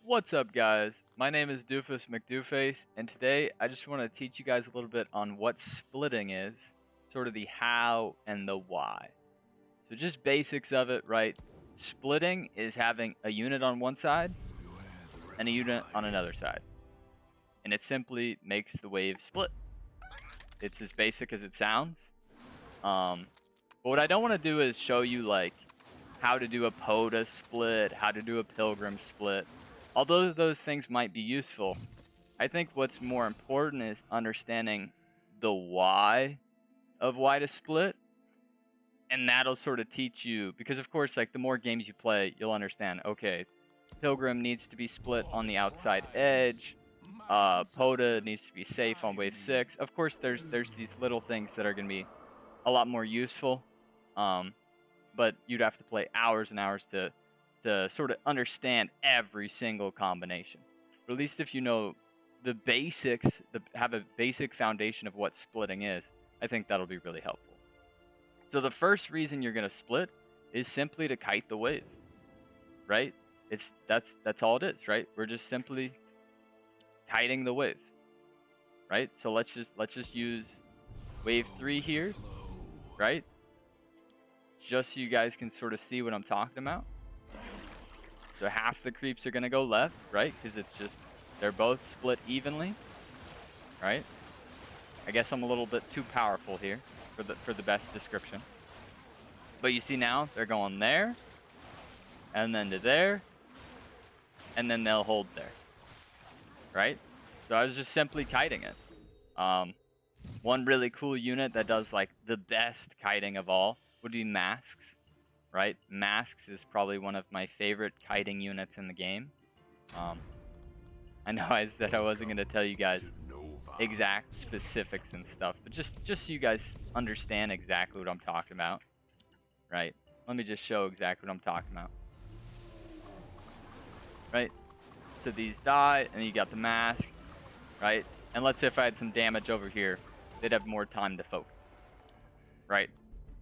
What's up, guys? My name is Doofus Mcdooface, and today I just want to teach you guys a little bit on what splitting is, sort of the how and the why. So just basics of it, right? Splitting is having a unit on one side and a unit on another side. And it simply makes the wave split. It's as basic as it sounds. But what I don't want to do is show you like how to do a POTA split, how to do a pilgrim split. Although those things might be useful, I think what's more important is understanding the why of why to split. And that'll sort of teach you, because of course, like the more games you play, you'll understand, okay, Pilgrim needs to be split on the outside edge. POTA needs to be safe on wave 6. Of course, there's these little things that are going to be a lot more useful. But you'd have to play hours and hours to sort of understand every single combination. But at least if you know the basics, have a basic foundation of what splitting is, I think that'll be really helpful. So the first reason you're going to split is simply to kite the wave, right? That's all it is, right? We're just simply kiting the wave, right? So let's just use wave 3 here, right? Just so you guys can sort of see what I'm talking about. So half the creeps are going to go left, right? Because it's just, they're both split evenly, right? I guess I'm a little bit too powerful here for the best description. But you see now, they're going there, and then to there, and then they'll hold there, right? So I was just simply kiting it. One really cool unit that does like the best kiting of all would be Masks, right? Masks is probably one of my favorite kiting units in the game. I know I said I wasn't going to tell you guys exact specifics and stuff, but just so you guys understand exactly what I'm talking about, right? Let me just show exactly what I'm talking about, right? So these die, and you got the mask, right? And let's say if I had some damage over here, they'd have more time to focus, right?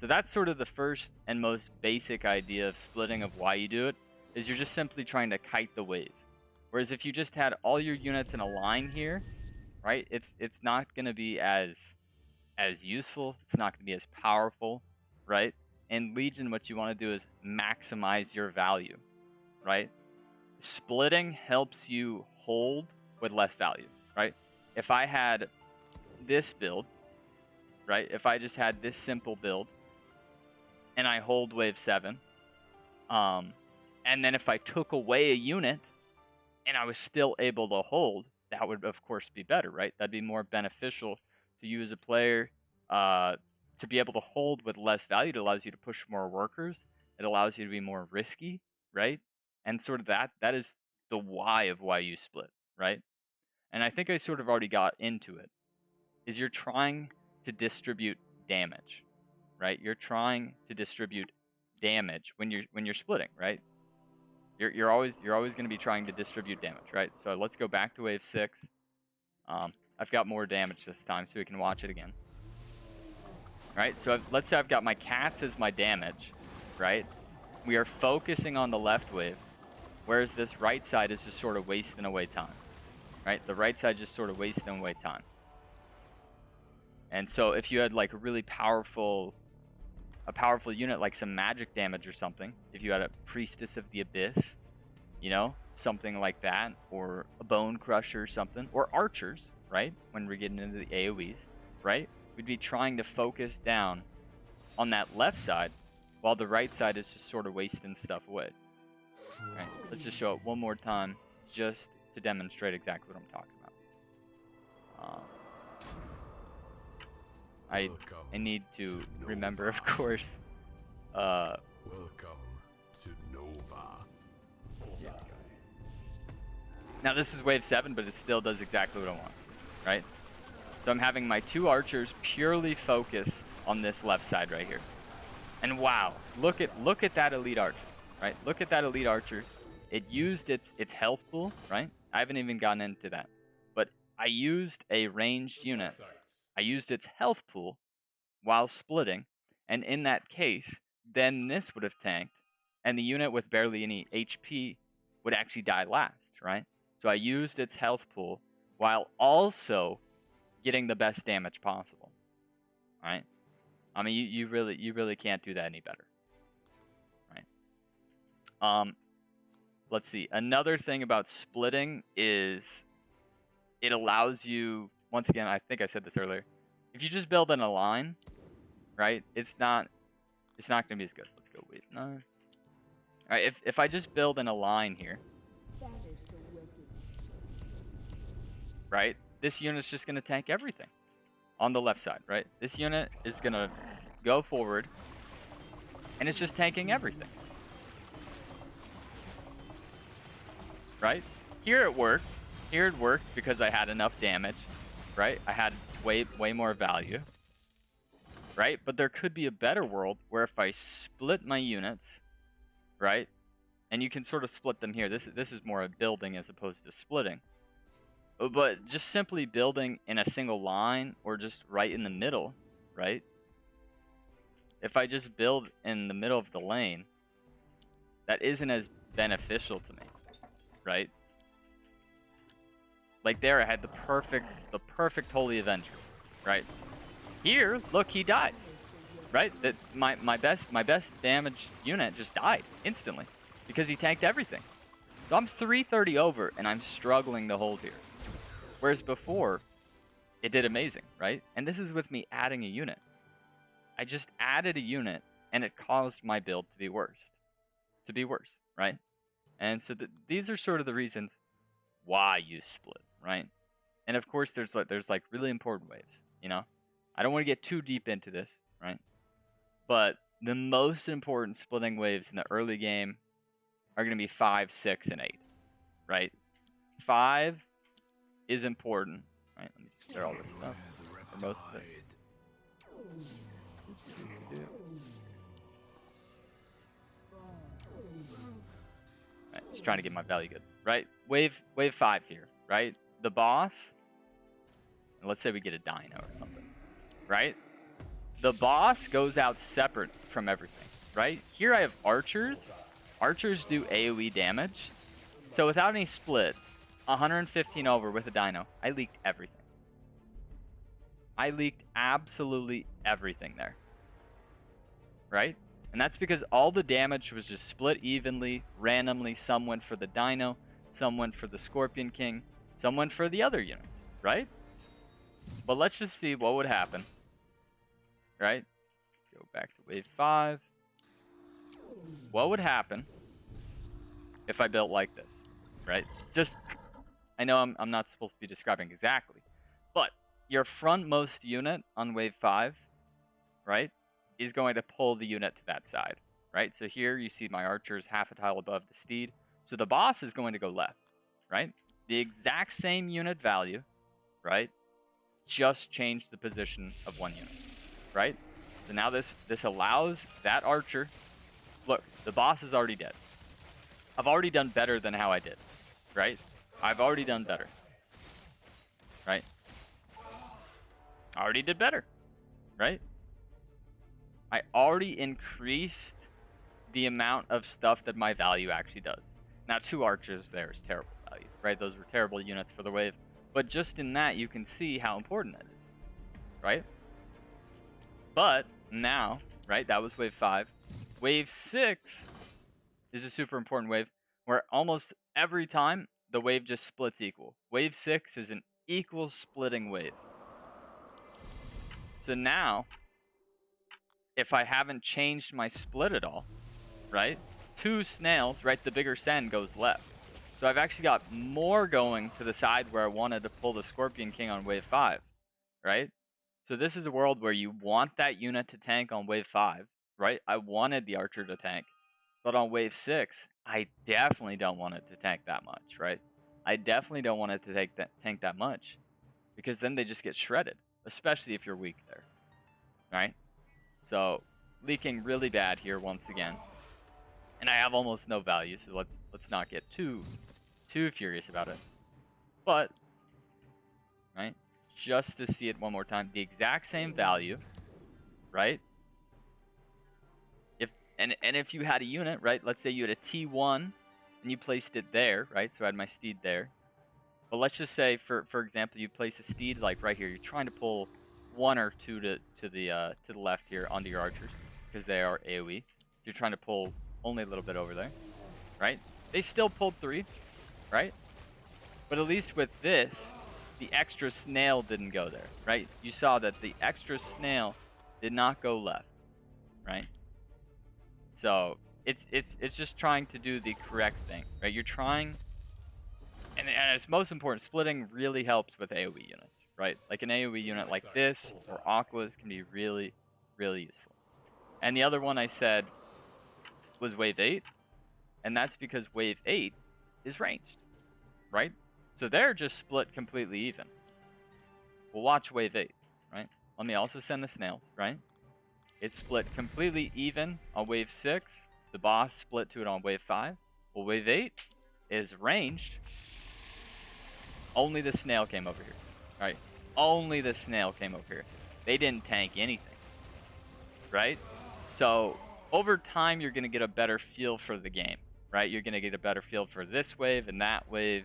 So that's sort of the first and most basic idea of splitting, of why you do it, is you're just simply trying to kite the wave. Whereas if you just had all your units in a line here, right, it's not going to be as useful. It's not going to be as powerful, right? In Legion, what you want to do is maximize your value, right? Splitting helps you hold with less value, right? If I had this build, right, if I just had this simple build, and I hold wave 7, and then if I took away a unit and I was still able to hold, that would of course be better, right? That'd be more beneficial to you as a player, to be able to hold with less value. It allows you to push more workers. It allows you to be more risky, right? And sort of that is the why of why you split, right? And I think I sort of already got into it, is you're trying to distribute damage, right? You're trying to distribute damage when you're splitting, right? You're always going to be trying to distribute damage, right? So let's go back to wave 6. I've got more damage this time, so we can watch it again. Right? So let's say I've got my cats as my damage, right? We are focusing on the left wave, whereas this right side is just sort of wasting away time, right? The right side just sort of wasting away time. And so if you had like a really powerful unit, like some magic damage or something, if you had a Priestess of the Abyss, you know, something like that, or a Bone Crusher or something, or archers, right? When we're getting into the AoEs, right? We'd be trying to focus down on that left side, while the right side is just sort of wasting stuff away. Right? Let's just show it one more time, just to demonstrate exactly what I'm talking about. I need to remember, of course. Welcome to Nova. Yeah. Now this is wave 7, but it still does exactly what I want, right? So I'm having my 2 archers purely focus on this left side right here. And wow, look at that elite archer, right? Look at that elite archer. It used its health pool, right? I haven't even gotten into that. But I used a ranged unit. I used its health pool while splitting, and in that case, then this would have tanked, and the unit with barely any HP would actually die last, right? So I used its health pool while also getting the best damage possible, right? I mean, you really can't do that any better, right? Let's see. Another thing about splitting is it allows you, once again, I think I said this earlier, if you just build in a line, right, it's not going to be as good. Let's go wave 9. All right, if I just build in a line here, right, this unit's just going to tank everything on the left side, right? This unit is going to go forward, and it's just tanking everything, right? Here it worked. Here it worked because I had enough damage, right? I had way more value, right? But there could be a better world where if I split my units, right? And you can sort of split them here. This is more a building as opposed to splitting. But just simply building in a single line or just right in the middle, right? If I just build in the middle of the lane, that isn't as beneficial to me, right? Like there, I had the perfect Holy Avenger, right? Here, look, he dies, right? That my best damage unit just died instantly because he tanked everything. So I'm 330 over, and I'm struggling to hold here. Whereas before, it did amazing, right? And this is with me adding a unit. I just added a unit, and it caused my build to be worse, right? And so these are sort of the reasons why you split, right? And of course, there's like really important waves, you know? I don't want to get too deep into this, right? But the most important splitting waves in the early game are going to be 5, 6, and 8, right? 5 is important, right? Let me just clear all this stuff, or most of it. Right, just trying to get my value good, right? Wave 5 here, right? The boss, and let's say we get a dino or something, right? The boss goes out separate from everything, right? Here I have archers. Archers do AoE damage. So without any split, 115 over with a dino, I leaked everything. I leaked absolutely everything there, right? And that's because all the damage was just split evenly, randomly. Some went for the dino, some went for the Scorpion King, some went for the other units, right? But let's just see what would happen, right? Go back to wave 5. What would happen if I built like this, right? Just, I know I'm not supposed to be describing exactly, but your frontmost unit on wave 5, right, is going to pull the unit to that side, right? So here you see my archers half a tile above the steed. So the boss is going to go left, right? The exact same unit value, right? Just change the position of one unit, right? So now this allows that archer. Look, the boss is already dead. I've already done better than how I did, right? I've already done better, right? I already did better, right? I already increased the amount of stuff that my value actually does. Now, 2 archers there is terrible value, right? Those were terrible units for the wave. But just in that, you can see how important that is, right? But now, right, that was wave 5. Wave 6 is a super important wave where almost every time the wave just splits equal. Wave 6 is an equal splitting wave. So now, if I haven't changed my split at all, right, 2 snails, right, the bigger send goes left. So I've actually got more going to the side where I wanted to pull the Scorpion King on wave 5, right? So this is a world where you want that unit to tank on wave 5, right? I wanted the archer to tank. But on wave 6, I definitely don't want it to tank that much, right? I definitely don't want it to tank that much. Because then they just get shredded, especially if you're weak there, right? So leaking really bad here once again. And I have almost no value, so let's not get too furious about it. But, right, just to see it one more time, the exact same value, right? And if you had a unit, right, let's say you had a T1 and you placed it there, right? So I had my steed there. But let's just say, for example, you place a steed like right here. You're trying to pull 1 or 2 to the left here onto your archers because they are AoE. So you're trying to pull only a little bit over there, right? They still pulled 3, right? But at least with this, the extra snail didn't go there, right? You saw that the extra snail did not go left, right? So it's just trying to do the correct thing, right? You're trying, and it's most important, splitting really helps with AoE units, right? Like an AoE unit like this or Aquas can be really, really useful. And the other one I said was Wave 8, and that's because Wave 8 is ranged, right? So they're just split completely even. We'll watch Wave 8, right? Let me also send the snails, right? It's split completely even on Wave 6. The boss split to it on Wave 5. Well, Wave 8 is ranged. Only the snail came over here, right? Only the snail came over here. They didn't tank anything, right? So over time, you're going to get a better feel for the game, right? You're going to get a better feel for this wave and that wave,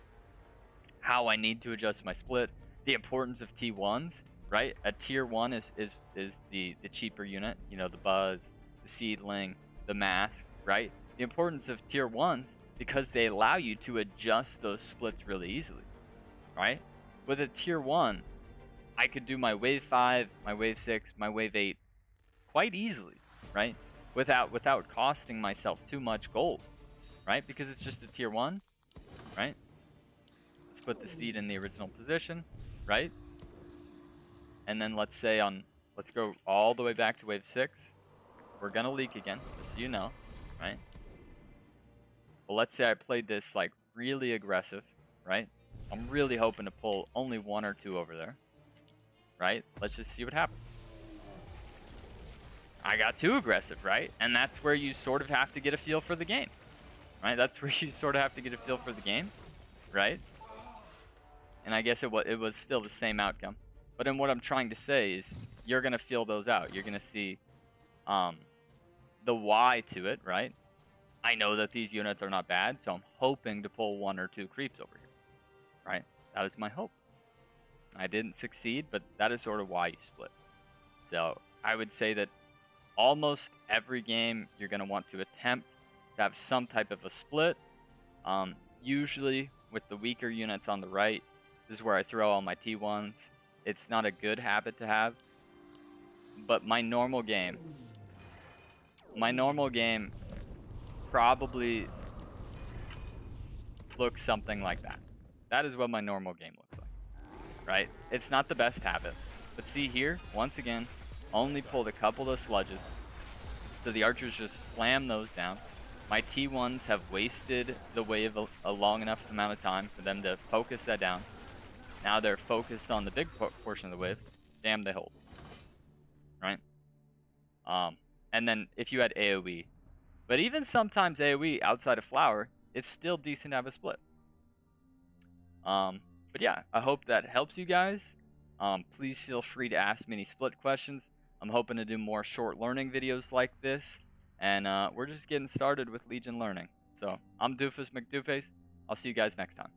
how I need to adjust my split, the importance of T1s, right? A tier 1 is the cheaper unit, you know, the Buzz, the Seedling, the Mask, right? The importance of tier 1s because they allow you to adjust those splits really easily, right? With a tier 1, I could do my wave 5, my wave 6, my wave 8 quite easily, right? Without costing myself too much gold, right? Because it's just a tier 1, right? Let's put the steed in the original position, right? And then let's say let's go all the way back to wave 6. We're gonna leak again, just so you know, right? But let's say I played this like really aggressive, right? I'm really hoping to pull only 1 or 2 over there, right? Let's just see what happens. I got too aggressive, right? And that's where you sort of have to get a feel for the game, right? That's where you sort of have to get a feel for the game, right? And I guess it was still the same outcome. But then what I'm trying to say is you're going to feel those out. You're going to see the why to it, right? I know that these units are not bad, so I'm hoping to pull 1 or 2 creeps over here, right? That is my hope. I didn't succeed, but that is sort of why you split. So I would say that almost every game you're going to want to attempt to have some type of a split. Usually with the weaker units on the right, this is where I throw all my T1s. It's not a good habit to have, but my normal game probably looks something like that. That is what my normal game looks like, right? It's not the best habit, but see here, once again, only pulled a couple of sludges, so the archers just slam those down. My T1s have wasted the wave a long enough amount of time for them to focus that down. Now they're focused on the big portion of the wave. Damn, they hold. Right? And then if you had AoE. But even sometimes AoE outside of Flower, it's still decent to have a split. But yeah, I hope that helps you guys. Please feel free to ask me any split questions. I'm hoping to do more short learning videos like this. And we're just getting started with Legion learning. So I'm Doofus Mcdooface. I'll see you guys next time.